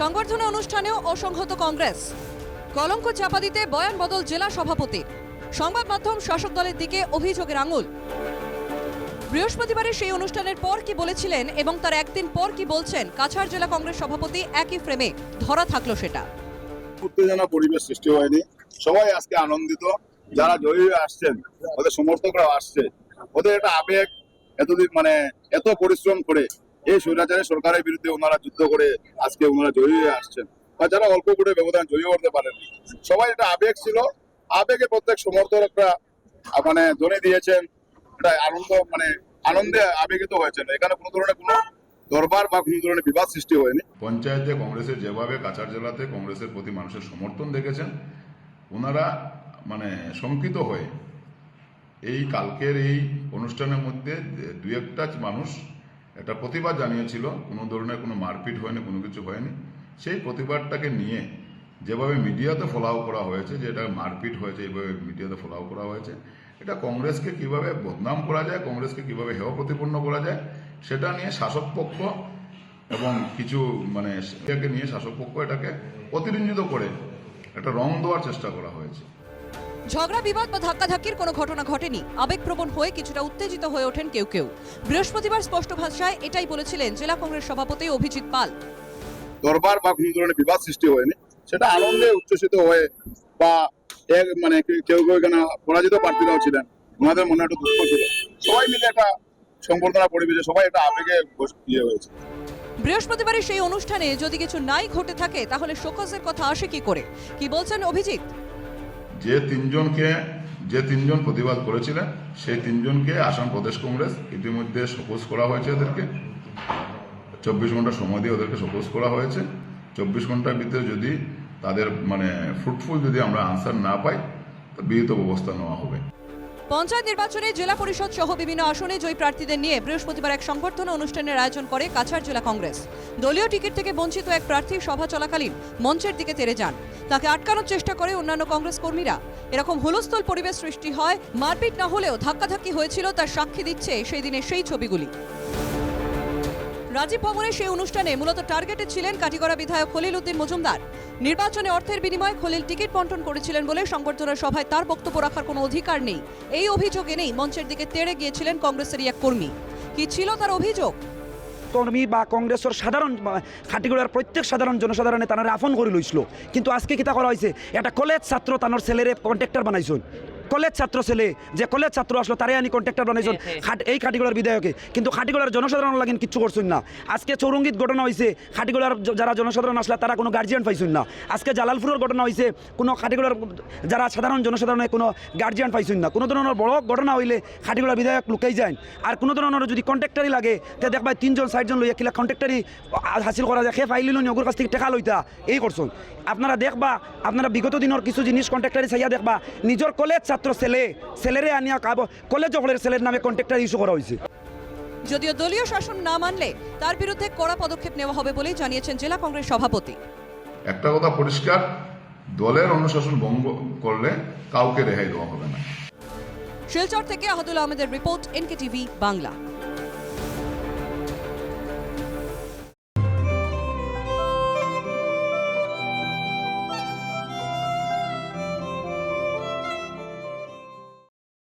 সংবর্ধনা অনুষ্ঠানেও অসংহত কংগ্রেস। কলঙ্ক চাপা দিতে বয়ান বদল জেলা সভাপতির। সংবাদ মাধ্যম শাসক দলের দিকে অভিযোগের আঙুল। বৃহস্পতিবারের সেই অনুষ্ঠানের পর কি বলেছিলেন এবং তার একদিন পর কি বলছেন কাছাড় জেলা কংগ্রেস সভাপতি, একই ফ্রেমে ধরা থাকলো সেটা। উত্তেজনা পরিবেশ সৃষ্টি হয়নি, সবাই আজকে আনন্দিত। যারা জয়ী হয়ে আসছেন, ওদের সমর্থকরা আসছে, ওদের একটা আবেগ। এতদিন এত পরিশ্রম করে এই স্বৈরাচারী সরকারের বিরুদ্ধে ওনারা যুদ্ধ করে আজকে ওনারা জয়ী হয়ে আসছেন, বা যারা অল্প করে ব্যবধান জয়ী করতে পারেন, সবাই একটা আবেগ ছিল। আবেগে প্রত্যেক সমর্থকরা ধ্বনি দিয়েছেন। এটা আনন্দে আবেগিত হয়েছেন। এখানে কোনো ধরনের কোনো দরবার বা কোনো ধরনের বিবাদ সৃষ্টি হয়নি। পঞ্চায়েতে কংগ্রেসের যেভাবে কাছাড় জেলাতে কংগ্রেসের প্রতি মানুষের সমর্থন দেখেছেন, ওনারা শঙ্কিত হয়ে এই কালকের এই অনুষ্ঠানের মধ্যে দু একটা মানুষ একটা প্রতিবাদ জানিয়েছিল। কোনো ধরনের কোনো মারপিট হয়নি, কোনো কিছু হয়নি। সেই প্রতিবাদটাকে নিয়ে যেভাবে মিডিয়াতে ফলাও করা হয়েছে, যে এটা মারপিট হয়েছে, এইভাবে মিডিয়াতে ফলাও করা হয়েছে, এটা কংগ্রেসকে কিভাবে বদনাম করা যায়, কংগ্রেসকে কিভাবে হেয় প্রতিপন্ন করা যায়, সেটা নিয়ে শাসক পক্ষ এবং কিছু সেটাকে নিয়ে শাসক পক্ষ এটাকে প্রতিরঞ্জিত করে একটা রং দেওয়ার চেষ্টা করা হয়েছে। ঝগড়া বিবাদ বা ধাক্কাধাক্কির কোনো ঘটনা ঘটেনি। আবেগপ্রবণ হয়ে কিছুটা উত্তেজিত হয়ে ওঠেন কেউ কেউ। বৃহস্পতিবার স্পষ্ট ভাষায় এটাই বলেছিলেন জেলা কংগ্রেস সভাপতি অভিজিৎ পাল। দরবার বা কোনো ধরনের বিবাদ সৃষ্টি হয়নি, সেটা আনন্দে উচ্ছ্বসিত হয়ে বা কেউ কেউ এখানে পরাজিত প্রার্থীরাও ছিলেন, ওনাদের মনে একটা দুঃখ ছিল। সবাই মিলে একটা সংবর্ধনা পরিবেশে সবাই একটা আবেগে হয়েছে। বৃহস্পতিবারের সেই অনুষ্ঠানে যদি কিছু নাই ঘটে থাকে, তাহলে শোকজের কথা আসে কি করে? কি বলছেন অভিজিৎ? যে তিনজন প্রতিবাদ করেছিলেন, সেই তিনজনকে আসাম প্রদেশ কংগ্রেস ইতিমধ্যে শোকজ করা হয়েছে। এদেরকে 24 ঘন্টা সময় দিয়ে ওদেরকে শোকজ করা হয়েছে। 24 ঘন্টার ভিতরে যদি তাদের ফ্রুটফুল যদি আমরা আনসার না পাই, তো বিহিত ব্যবস্থা নেওয়া হবে। পঞ্চায়েত নির্বাচনে জেলা পরিষদ সহ বিভিন্ন আসনে জয়ী প্রার্থীদের নিয়ে বৃহস্পতিবার এক সংবর্ধনা অনুষ্ঠানের আয়োজন করে কাছাড় জেলা কংগ্রেস। দলীয় টিকিট থেকে বঞ্চিত এক প্রার্থী সভা চলাকালীন মঞ্চের দিকে তেড়ে যান। তাকে আটকানোর চেষ্টা করে অন্যান্য কংগ্রেস কর্মীরা। এরকম হুলস্থুল পরিবেশ সৃষ্টি হয়। মারপিট না হলেও ধাক্কাধাক্কি হয়েছিল, তার সাক্ষী দিচ্ছে সেই দিনের সেই ছবিগুলি। রাজীব ভবনের সেই অনুষ্ঠানে মূলত টার্গেটে ছিলেন কাটিগড়া বিধায়ক খলিল উদ্দিন মজুমদার। নির্বাচনে অর্থের বিনিময়ে খলিল টিকিট বন্টন করেছিলেন বলে সংবর্ধনা সভায় তার বক্তব্য রাখার কোনো অধিকার নেই, এই অভিযোগ এনেই মঞ্চের দিকে তেড়ে গিয়েছিলেন কংগ্রেসেরই এক কর্মী। কি ছিল তার অভিযোগ? কর্মী বা কংগ্রেসের সাধারণ খাটিগড়ার প্রত্যেক সাধারণ জনসাধারণে তারা আফন করে লইছিল, কিন্তু আজকে কিতা করা হয়েছে, একটা কলেজ ছাত্র তানোর ছেলেরে কন্ট্রাক্টর বানাইছেন। কলেজ ছাত্র ছেলে যে কলেজ ছাত্র আসলো তারে আনি কন্ট্রাক্টর বানাইছেন এই খাটিগড়ার বিধায়কে, কিন্তু খাটিগড়ার জনসাধারণ লাগেন কিচ্ছু করছেন না। আজকে চৌরঙ্গীত ঘটনা হয়েছে, খাটিগড়ার যারা জনসাধারণ আসলে তারা কোনো গার্জিয়ান পাইছেন না। আজকে জালালপুরের ঘটনা হয়েছে, কোনো খাটিগড়ার যারা সাধারণ জনসাধারণে কোনো গার্জিয়ান পাইছেন না। কোনো ধরনের বড় ঘটনা হইলে খাটিগড়ার বিধায়ক লুকাই যায়। আর কোনো ধরনের যদি কন্ট্রাক্টারই লাগে, তে দেখবা 3জন 4জন লইয়া কিলা কন্ট্রাক্টারই হাসিল করা যায়, সে ফাইলিল ওগুলোর কাছ থেকে টেকা লইতা এই করছেন। আপনারা দেখবা, আপনারা বিগত দিনের কিছু জিনিস কন্ট্রাক্টারি চাইয়া দেখবা, নিজের কলেজ ছাত্র ছেলেরে আনিয়া কলেজ হলের ছেলের নামে কন্ট্রাক্টার ইস্যু করা হয়েছে। যদিও দলীয় শাসন না মানলে তার বিরুদ্ধে কড়া পদক্ষেপ নেওয়া হবে বলেই জানিয়েছেন জেলা কংগ্রেস সভাপতি। একটা কথা পরিষ্কার, দলের অনুশাসন ভঙ্গ করলে কাউকে রেহাই দেওয়া হবে না। শিলচর থেকে আহদুল আহমেদের রিপোর্ট, NKTV বাংলা।